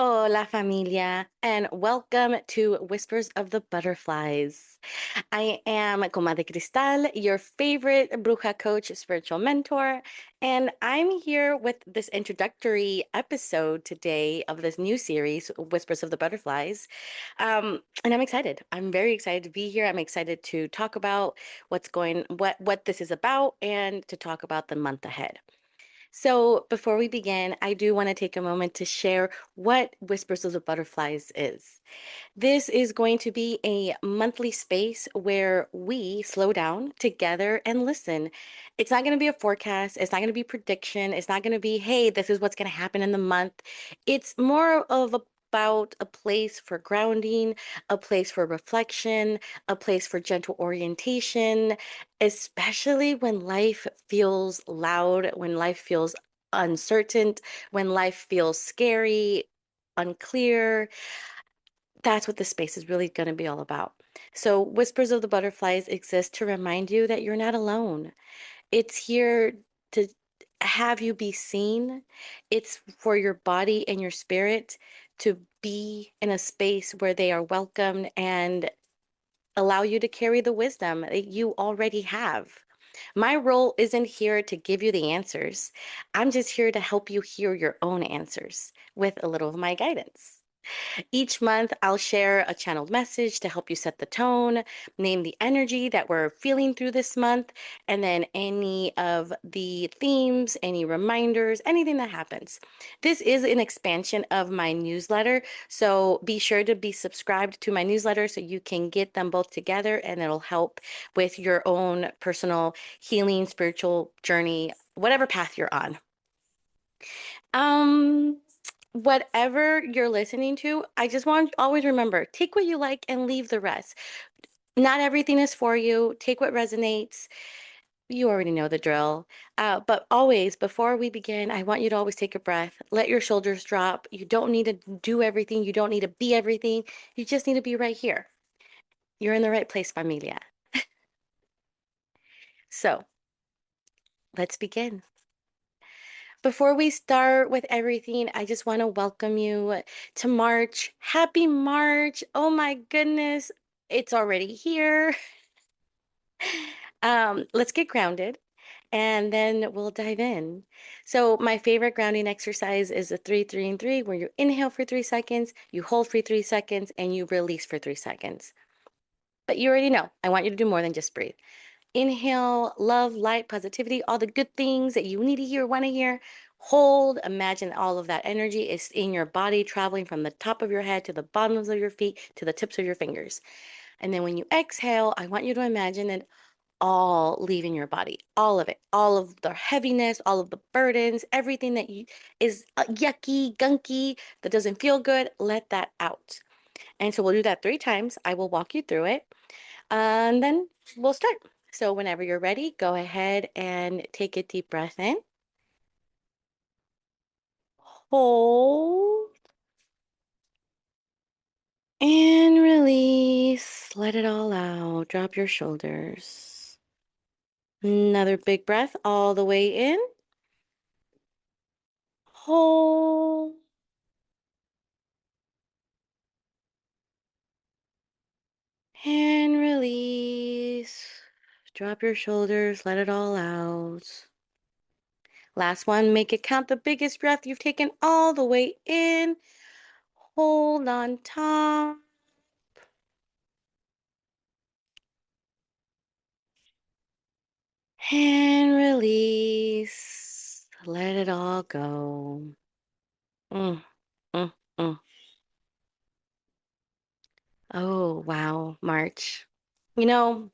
Hola Familia, and welcome to Whispers of the Butterflies. I am Comadre Cristal, your favorite bruja coach, spiritual mentor, and I'm here with this introductory episode today of this new series, Whispers of the Butterflies. And I'm excited. I'm very excited to be here. I'm excited to talk about what this is about, and to talk about the month ahead. So, before we begin, I do want to take a moment to share what Whispers of the Butterflies is. This is going to be a monthly space where we slow down together and listen. It's not going to be a forecast, it's not going to be prediction, it's not going to be, hey, this is what's going to happen in the month. It's more of about a place for grounding, a place for reflection, a place for gentle orientation, especially when life feels loud, when life feels uncertain, when life feels scary, unclear. That's what this space is really going to be all about. So, Whispers of the Butterflies exist to remind you that you're not alone. It's here to have you be seen. It's for your body and your spirit to be in a space where they are welcomed and allow you to carry the wisdom that you already have. My role isn't here to give you the answers. I'm just here to help you hear your own answers with a little of my guidance. Each month, I'll share a channeled message to help you set the tone, name the energy that we're feeling through this month, and then any of the themes, any reminders, anything that happens. This is an expansion of my newsletter, so be sure to be subscribed to my newsletter so you can get them both together, and it'll help with your own personal healing, spiritual journey, whatever path you're on. Um, Whatever you're listening to, I just want always remember, take what you like and leave the rest. Not everything is for you. Take what resonates. You already know the drill. But always, before we begin, I want you to always take a breath. Let your shoulders drop. You don't need to do everything. You don't need to be everything. You just need to be right here. You're in the right place, familia. So let's begin. Before we start with everything, I just want to welcome you to March. Happy March. Oh my goodness. It's already here. Let's get grounded and then we'll dive in. So, my favorite grounding exercise is the 3, 3, and 3, where you inhale for 3 seconds, you hold for 3 seconds, and you release for 3 seconds. But you already know, I want you to do more than just breathe. Inhale love, light, positivity, all the good things that you need to hear, want to hear. Hold, imagine all of that energy is in your body, traveling from the top of your head to the bottoms of your feet to the tips of your fingers. And then when you exhale, I want you to imagine it all leaving your body, all of it, all of the heaviness, all of the burdens, everything that you is yucky, gunky, that doesn't feel good, let that out. And so we'll do that 3 times. I will walk you through it. And then we'll start. So whenever you're ready, go ahead and take a deep breath in. Hold and release. Let it all out. Drop your shoulders. Another big breath all the way in. Hold and release. Drop your shoulders. Let it all out. Last one. Make it count the biggest breath you've taken all the way in. Hold on top. And release. Let it all go. Mm, mm, mm. Oh, wow, March. You know,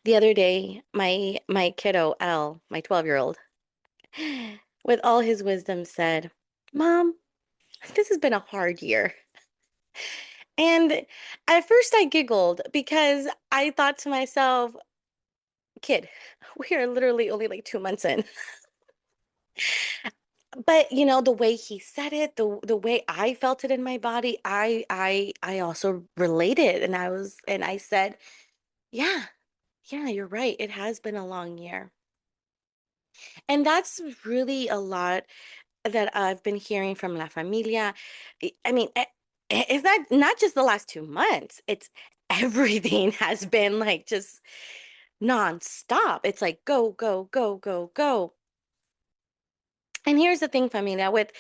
the other day, my kiddo, L, my 12-year-old, with all his wisdom said, "Mom, this has been a hard year." And at first I giggled because I thought to myself, kid, we are literally only like 2 months in. But the way he said it, the way I felt it in my body, I also related, and I said, Yeah. Yeah, you're right. It has been a long year. And that's really a lot that I've been hearing from La Familia. I mean, it's not just the last 2 months. It's everything has been like just nonstop. It's like go, go, go, go, go. And here's the thing, Familia, with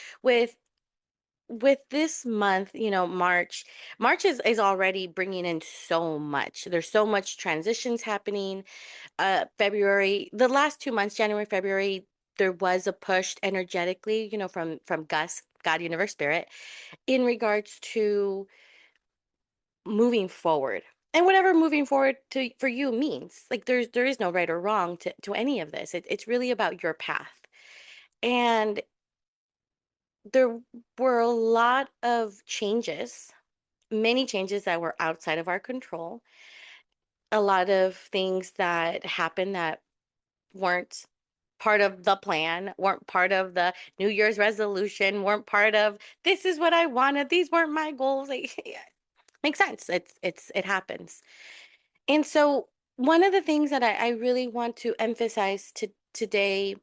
with this month, March is already bringing in so much. There's so much transitions happening. February, the last 2 months, January, February, there was a push energetically, from Gus, God, Universe, Spirit, in regards to moving forward. And whatever moving forward to for you means, like there is no right or wrong to any of this. It's really about your path. And there were a lot of changes, many changes that were outside of our control, a lot of things that happened that weren't part of the plan, weren't part of the New Year's resolution, weren't part of this is what I wanted, these weren't my goals. Like, yeah, makes sense. It happens. And so one of the things that I really want to emphasize today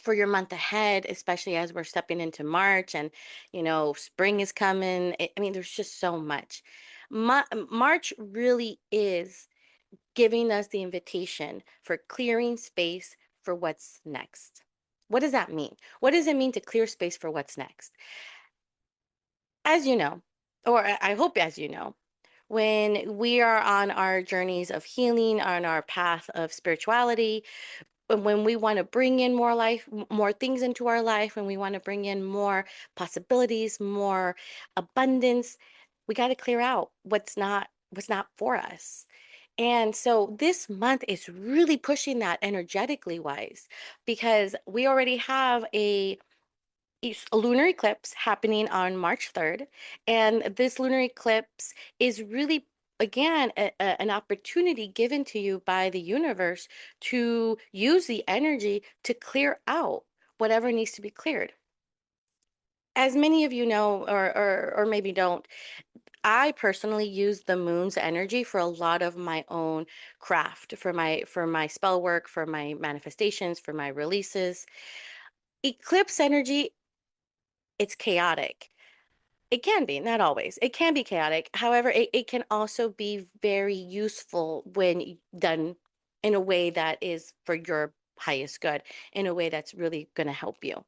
for your month ahead, especially as we're stepping into March and spring is coming. I mean, there's just so much. March really is giving us the invitation for clearing space for what's next. What does that mean? What does it mean to clear space for what's next? As you know, or I hope as you know, when we are on our journeys of healing, on our path of spirituality, and when we want to bring in more life, more things into our life, and we want to bring in more possibilities, more abundance, we got to clear out what's not for us. And so this month is really pushing that energetically wise because we already have a lunar eclipse happening on March 3rd. And this lunar eclipse is really, again, an opportunity given to you by the universe to use the energy to clear out whatever needs to be cleared. As many of you know, or maybe don't, I personally use the moon's energy for a lot of my own craft, for my spell work, for my manifestations, for my releases. Eclipse energy, it's chaotic. It can be, not always. It can be chaotic. However, it can also be very useful when done in a way that is for your highest good, in a way that's really going to help you.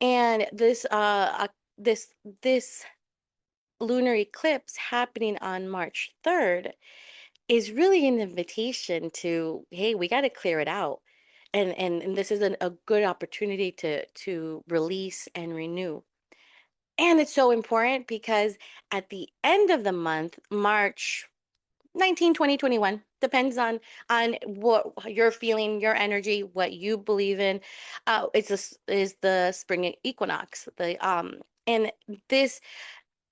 And this lunar eclipse happening on March 3rd is really an invitation to, hey, we got to clear it out. And this is a good opportunity to release and renew. And it's so important because at the end of the month, March 19, 2021, depends on what you're feeling, your energy, what you believe in. Is the spring equinox. And this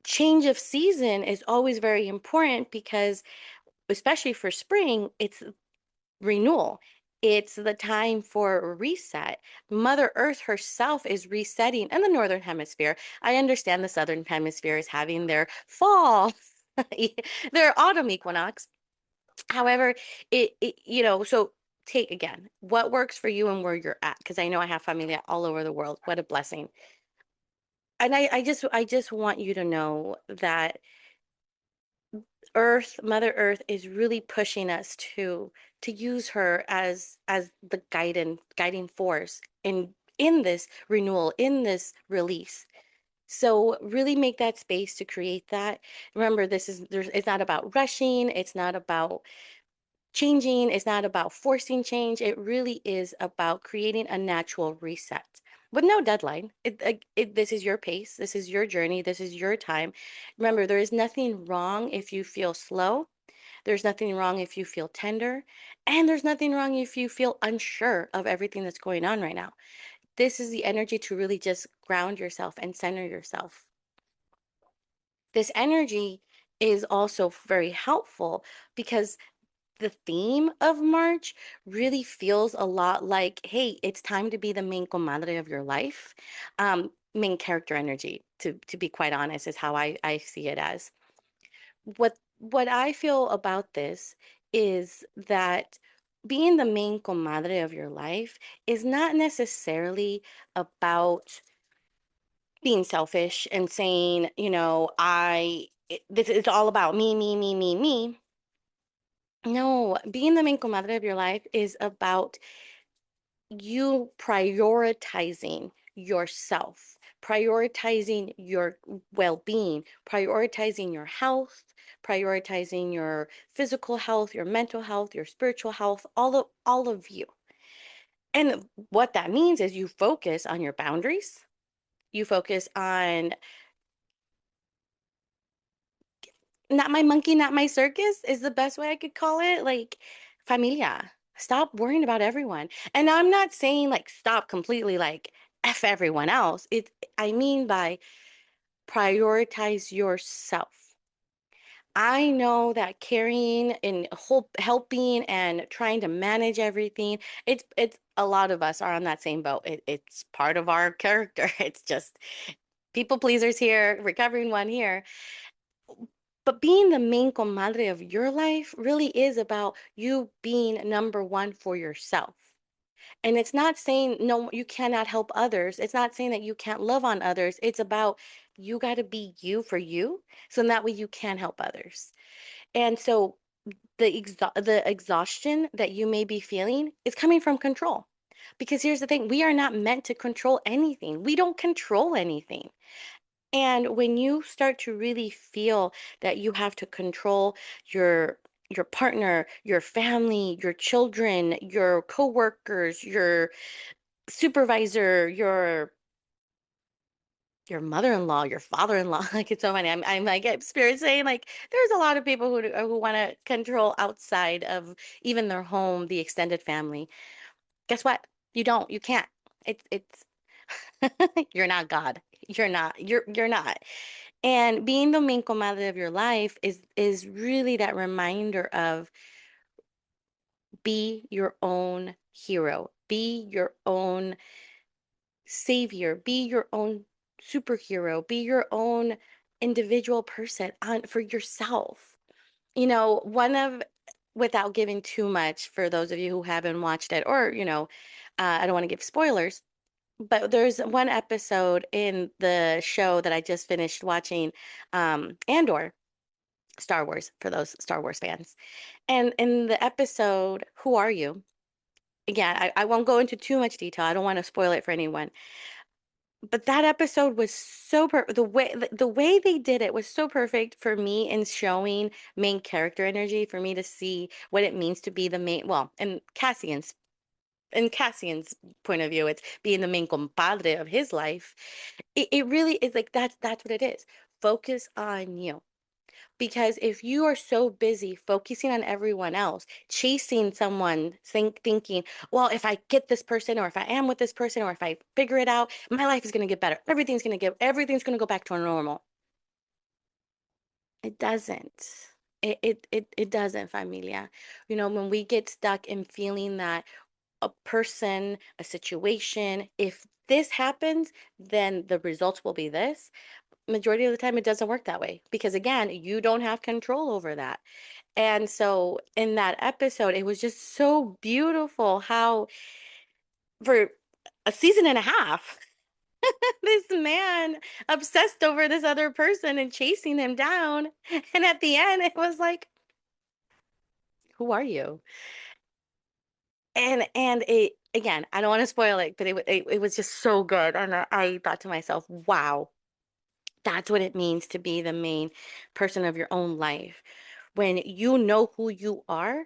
change of season is always very important because especially for spring, it's renewal. It's the time for a reset. Mother Earth herself is resetting in the Northern Hemisphere. I understand the Southern Hemisphere is having their fall, their autumn equinox. However, so take again what works for you and where you're at, because I know I have family all over the world. What a blessing. And I just want you to know that Mother Earth is really pushing us to use her as the guiding force in this renewal, in this release. So really make that space to create that. Remember, it's not about rushing, it's not about changing, it's not about forcing change. It really is about creating a natural reset with no deadline. This is your pace, this is your journey, this is your time. Remember, there is nothing wrong if you feel slow. There's nothing wrong if you feel tender. And there's nothing wrong if you feel unsure of everything that's going on right now. This is the energy to really just ground yourself and center yourself. This energy is also very helpful because the theme of March really feels a lot like, hey, it's time to be the main comadre of your life. Main character energy, to be quite honest, is how I see it as. What I feel about this is that being the main comadre of your life is not necessarily about being selfish and saying, this it's all about me, me, me, me, me. No, being the main comadre of your life is about you prioritizing yourself, prioritizing your well-being, prioritizing your health, prioritizing your physical health, your mental health, your spiritual health, all of you. And what that means is you focus on your boundaries. You focus on not my monkey, not my circus is the best way I could call it. Like, familia. Stop worrying about everyone. And I'm not saying like stop completely, like F everyone else. I mean by prioritize yourself. I know that carrying and helping and trying to manage everything, it's a lot of us are on that same boat. It's part of our character. It's just people pleasers here, recovering one here. But being the main comadre of your life really is about you being number one for yourself. And it's not saying no, you cannot help others. It's not saying that you can't love on others. It's about you got to be you for you. So that way you can help others. And so the exhaustion that you may be feeling is coming from control. Because here's the thing, we are not meant to control anything. We don't control anything. And when you start to really feel that you have to control your partner, your family, your children, your coworkers, your supervisor, your mother-in-law, your father-in-law, like it's so funny. I'm like experiencing like there's a lot of people who want to control outside of even their home, the extended family. Guess what? You don't. You can't. It's you're not God. You're not. You're not. And being the main comadre of your life is really that reminder of be your own hero, be your own savior, be your own superhero, be your own individual person on for yourself. One of without giving too much for those of you who haven't watched it, or I don't want to give spoilers, but there's one episode in the show that I just finished watching, Andor, Star Wars, for those Star Wars fans. And in the episode, Who Are You? Again, I won't go into too much detail. I don't want to spoil it for anyone. But that episode was so the way they did it was so perfect for me in showing main character energy, for me to see what it means to be the main, well, in Cassian's point of view, it's being the main compadre of his life. It really is like that's what it is. Focus on you. Because if you are so busy focusing on everyone else, chasing someone, thinking, well, if I get this person, or if I am with this person, or if I figure it out, my life is going to get better. Everything's going to go back to normal. It doesn't. It doesn't, familia. When we get stuck in feeling that a person, a situation, if this happens, then the results will be this. Majority of the time, it doesn't work that way because, again, you don't have control over that. And so in that episode, it was just so beautiful how for a season and a half, this man obsessed over this other person and chasing him down. And at the end, it was like, who are you? And it again, I don't want to spoil it, but it was just so good. And I thought to myself, wow, that's what it means to be the main person of your own life. When you know who you are,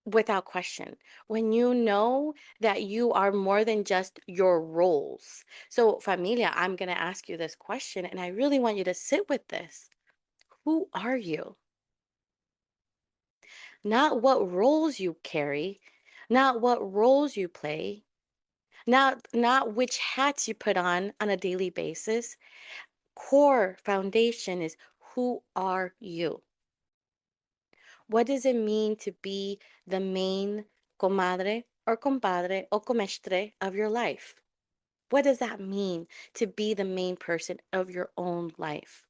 without question, when you know that you are more than just your roles. So, familia, I'm going to ask you this question, and I really want you to sit with this. Who are you? Not what roles you carry, not what roles you play, not which hats you put on a daily basis. Core foundation is who are you? What does it mean to be the main comadre or compadre or comestre of your life? What does that mean to be the main person of your own life?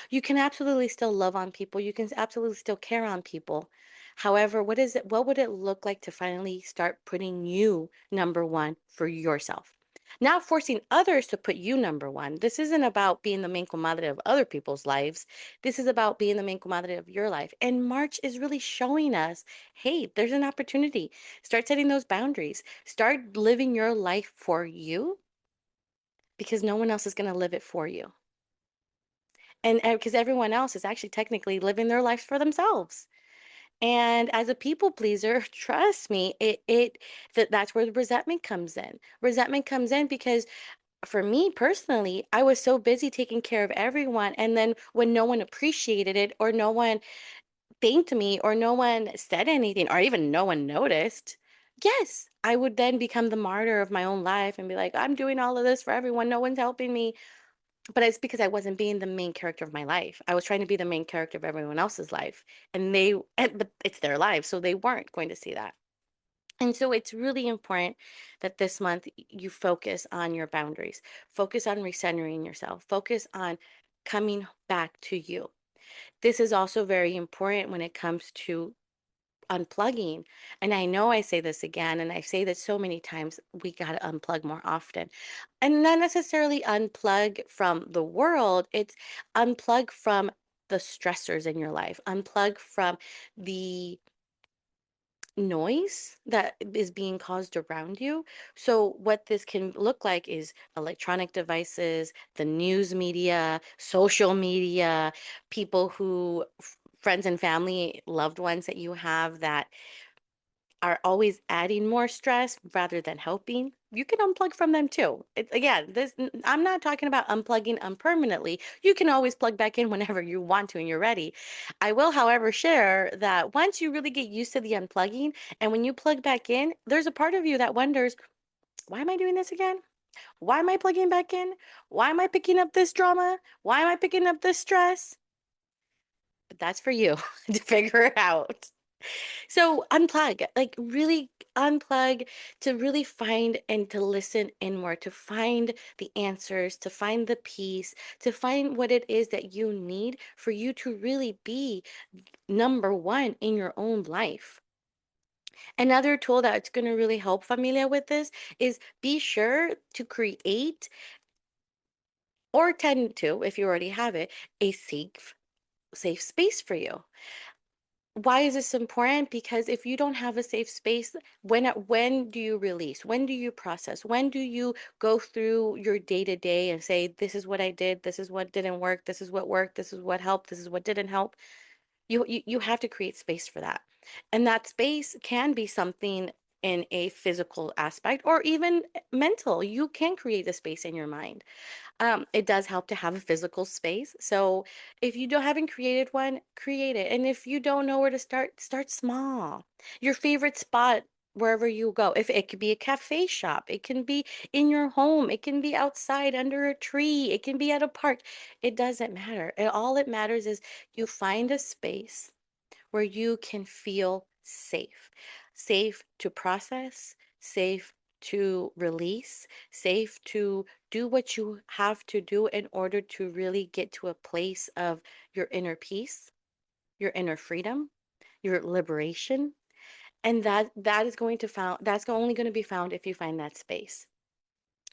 You can absolutely still love on people. You can absolutely still care on people. However, what would it look like to finally start putting you number one for yourself? Not forcing others to put you number one. This isn't about being the main comadre of other people's lives. This is about being the main comadre of your life. And March is really showing us, hey, there's an opportunity. Start setting those boundaries. Start living your life for you because no one else is going to live it for you. And because everyone else is actually technically living their lives for themselves. And as a people pleaser, trust me, that's where the resentment comes in. Resentment comes in because for me personally, I was so busy taking care of everyone. And then when no one appreciated it, or no one thanked me, or no one said anything, or even no one noticed, yes, I would then become the martyr of my own life and be like, I'm doing all of this for everyone. No one's helping me. But it's because I wasn't being the main character of my life. I was trying to be the main character of everyone else's life. But it's their life, so they weren't going to see that. And so it's really important that this month you focus on your boundaries, focus on recentering yourself, focus on coming back to you. This is also very important when it comes to unplugging. And I know I say this again, and I say this so many times, we got to unplug more often. And not necessarily unplug from the world, it's unplug from the stressors in your life, unplug from the noise that is being caused around you. So, what this can look like is electronic devices, the news media, social media, people who, friends and family, loved ones that you have that are always adding more stress rather than helping. You can unplug from them too. Again, I'm not talking about unplugging unpermanently. You can always plug back in whenever you want to and you're ready. I will, however, share that once you really get used to the unplugging and when you plug back in, there's a part of you that wonders, why am I doing this again? Why am I plugging back in? Why am I picking up this drama? Why am I picking up this stress? But that's for you to figure out. So unplug, like really unplug to really find and to listen inward, to find the answers, to find the peace, to find what it is that you need for you to really be number one in your own life. Another tool that's going to really help familia with this is be sure to create or tend to, if you already have it, a safe space for you. Why is this important? Because if you don't have a safe space, when do you release? When do you process? When do you go through your day to day and say, this is what I did, this is what didn't work, this is what worked, this is what helped, this is what didn't help? You have to create space for that. And that space can be something in a physical aspect or even mental. You can create a space in your mind. It does help to have a physical space. So if you don't haven't created one, create it. And if you don't know where to start, start small. Your favorite spot wherever you go. If it could be a cafe shop, it can be in your home, it can be outside under a tree, it can be at a park. It doesn't matter. All it matters is you find a space where you can feel safe, safe to process, safe to release, safe to do what you have to do in order to really get to a place of your inner peace, your inner freedom, your liberation. And that is going to found that's only going to be found if you find that space.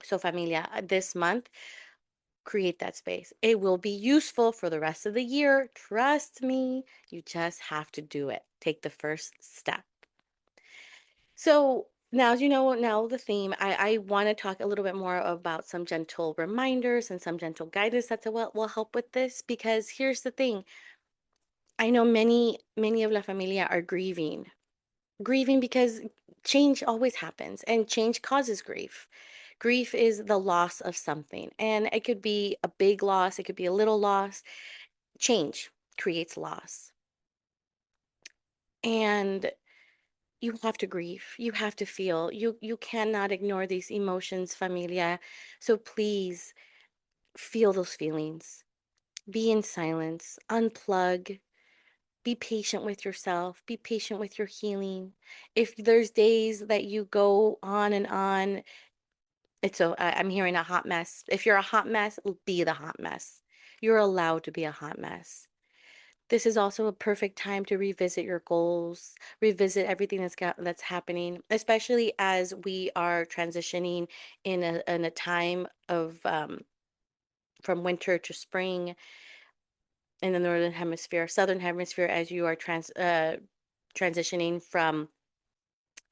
So familia, this month, create that space. It will be useful for the rest of the year. Trust me, you just have to do it. Take the first step. So, now, as you know, now the theme, I want to talk a little bit more about some gentle reminders and some gentle guidance that will help with this. Because here's the thing, I know many of La Familia are grieving because change always happens and change causes grief. Grief is the loss of something, and it could be a big loss, it could be a little loss. Change creates loss. And you have to grieve. You have to feel. You cannot ignore these emotions, familia. So please feel those feelings. Be in silence. Unplug. Be patient with yourself. Be patient with your healing. If there's days that you go on and on, I'm hearing a hot mess. If you're a hot mess, be the hot mess. You're allowed to be a hot mess. This is also a perfect time to revisit your goals, revisit everything that's happening, especially as we are transitioning in a time of from winter to spring in the northern hemisphere, southern hemisphere, as you are transitioning from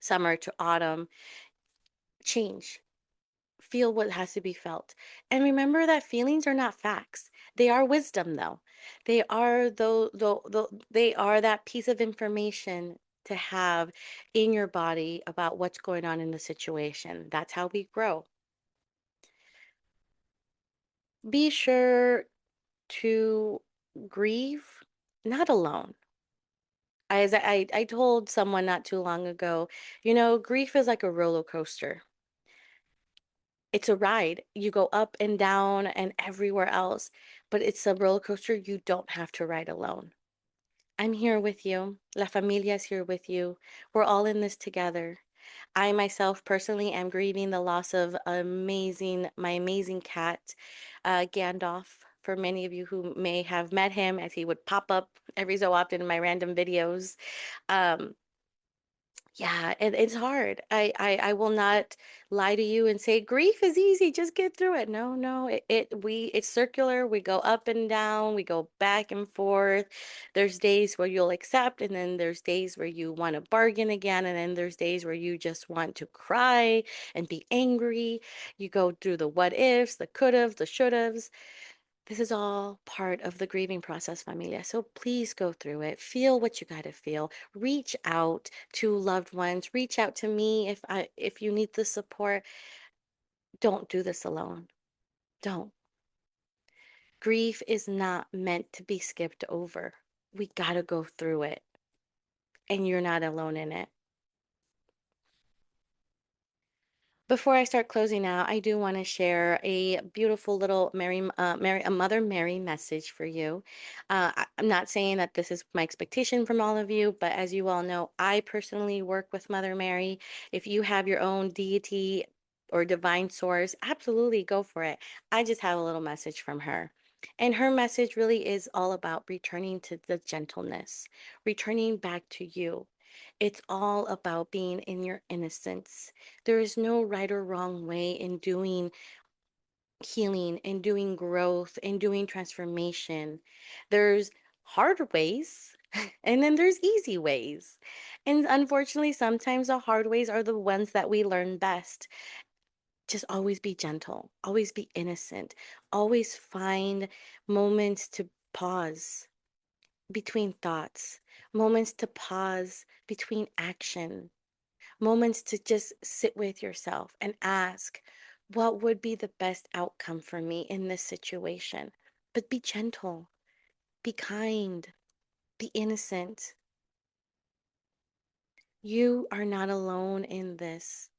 summer to autumn. Change. Feel what has to be felt. And remember that feelings are not facts. They are wisdom though. They are they are that piece of information to have in your body about what's going on in the situation. That's how we grow. Be sure to grieve not alone. I told someone not too long ago, grief is like a roller coaster. It's a ride. You go up and down and everywhere else, but it's a roller coaster you don't have to ride alone. I'm here with you. La Familia is here with you. We're all in this together. I myself personally am grieving the loss of my amazing cat, Gandalf. For many of you who may have met him, as he would pop up every so often in my random videos. Um, yeah, and it's hard. I will not lie to you and say grief is easy, just get through it. No, no, it's circular. We go up and down, we go back and forth. There's days where you'll accept, and then there's days where you want to bargain again, and then there's days where you just want to cry and be angry. You go through the what ifs, the could have, the should haves. This is all part of the grieving process, familia. So please go through it. Feel what you got to feel. Reach out to loved ones. Reach out to me if you need the support. Don't do this alone. Don't. Grief is not meant to be skipped over. We got to go through it, and you're not alone in it. Before I start closing out, I do want to share a beautiful little a Mother Mary message for you. I'm not saying that this is my expectation from all of you, but as you all know, I personally work with Mother Mary. If you have your own deity or divine source, absolutely go for it. I just have a little message from her. And her message really is all about returning to the gentleness, returning back to you. It's all about being in your innocence. There is no right or wrong way in doing healing, in doing growth, in doing transformation. There's hard ways and then there's easy ways. And unfortunately, sometimes the hard ways are the ones that we learn best. Just always be gentle, always be innocent, always find moments to pause between thoughts, moments to pause between action, moments to just sit with yourself and ask, what would be the best outcome for me in this situation? But be gentle, be kind, be innocent. You are not alone in this.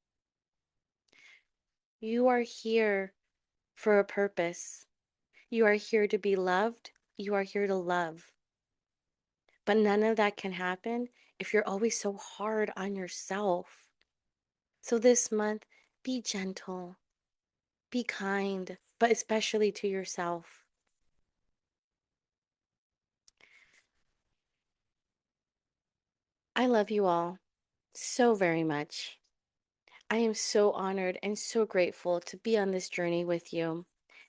You are here for a purpose. You are here to be loved. You are here to love. But none of that can happen if you're always so hard on yourself. So this month, be gentle, be kind, but especially to yourself. I love you all so very much. I am so honored and so grateful to be on this journey with you.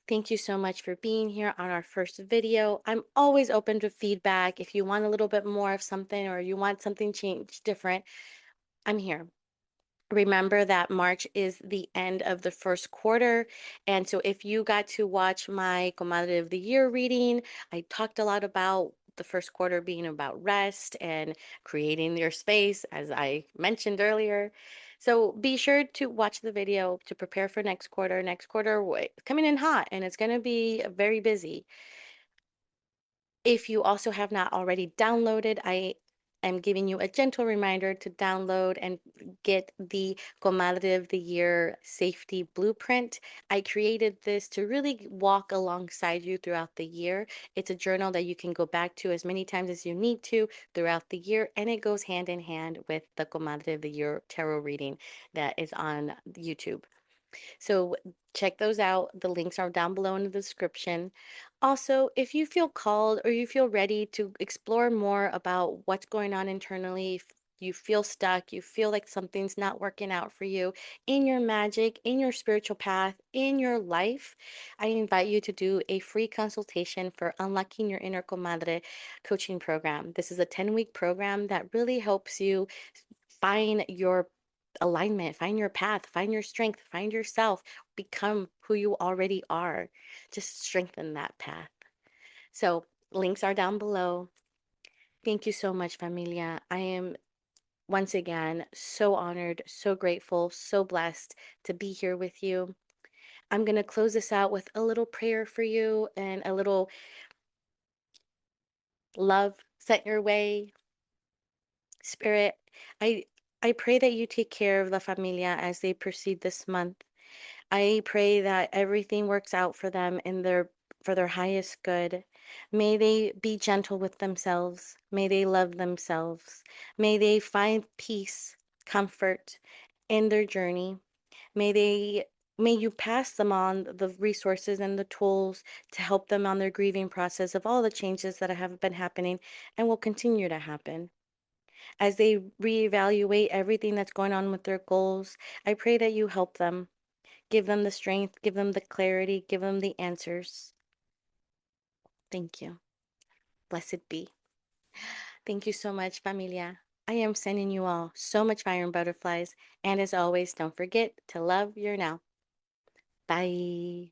Thank you so much for being here on our first video. I'm always open to feedback. If you want a little bit more of something or you want something changed different, I'm here. Remember that March is the end of the first quarter. And so if you got to watch my Comadre of the Year reading, I talked a lot about the first quarter being about rest and creating your space, as I mentioned earlier. So be sure to watch the video to prepare for next quarter. Next quarter coming in hot and it's going to be very busy. If you also have not already downloaded, I am giving you a gentle reminder to download and get the Comadre of the Year Safety Blueprint. I created this to really walk alongside you throughout the year. It's a journal that you can go back to as many times as you need to throughout the year, and it goes hand in hand with the Comadre of the Year tarot reading that is on YouTube. So check those out. The links are down below in the description. Also, if you feel called or you feel ready to explore more about what's going on internally, if you feel stuck, you feel like something's not working out for you in your magic, in your spiritual path, in your life, I invite you to do a free consultation for Unlocking Your Inner Comadre coaching program. This is a 10-week program that really helps you find your alignment, find your path, find your strength, find yourself, become who you already are. Just strengthen that path. So, links are down below. Thank you so much, familia. I am once again so honored, so grateful, so blessed to be here with you. I'm going to close this out with a little prayer for you and a little love sent your way. Spirit, I I pray that you take care of La Familia as they proceed this month. I pray that everything works out for them in their for their highest good. May they be gentle with themselves. May they love themselves. May they find peace, comfort in their journey. May they may you pass them on the resources and the tools to help them on their grieving process of all the changes that have been happening and will continue to happen. As they reevaluate everything that's going on with their goals, I pray that you help them. Give them the strength, give them the clarity, give them the answers. Thank you. Blessed be. Thank you so much, familia. I am sending you all so much fire and butterflies. And as always, don't forget to love your now. Bye.